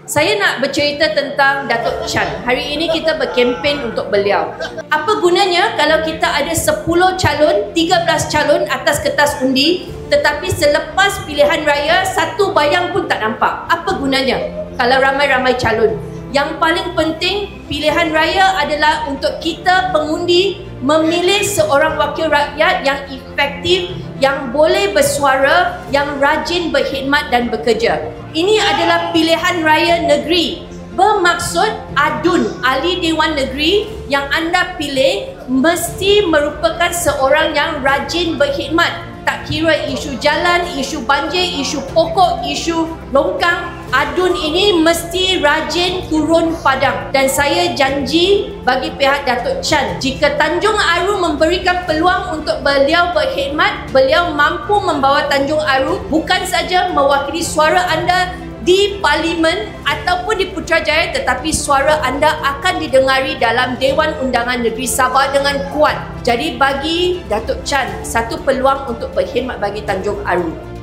Saya nak bercerita tentang Datuk Chan. Hari ini kita berkempen untuk beliau. Apa gunanya kalau kita ada 10 calon, 13 calon atas kertas undi, tetapi selepas pilihan raya, satu bayang pun tak nampak? Apa gunanya kalau ramai-ramai calon? Yang paling penting, pilihan raya adalah untuk kita pengundi memilih seorang wakil rakyat yang efektif, yang boleh bersuara, yang rajin berkhidmat dan bekerja. Ini adalah pilihan raya negeri. Bermaksud ADUN, Ahli Dewan Negeri yang anda pilih mesti merupakan seorang yang rajin berkhidmat. Tak kira isu jalan, isu banjir, isu pokok, isu longkang, ADUN ini mesti rajin turun padang. Dan saya janji bagi pihak Datuk Chan, jika Tanjung Aru memberikan peluang untuk beliau berkhidmat, beliau mampu membawa Tanjung Aru bukan saja mewakili suara anda di Parlimen ataupun di Putrajaya, tetapi suara anda akan didengari dalam Dewan Undangan Negeri Sabah dengan kuat. Jadi bagi Datuk Chan, satu peluang untuk berkhidmat bagi Tanjung Aru.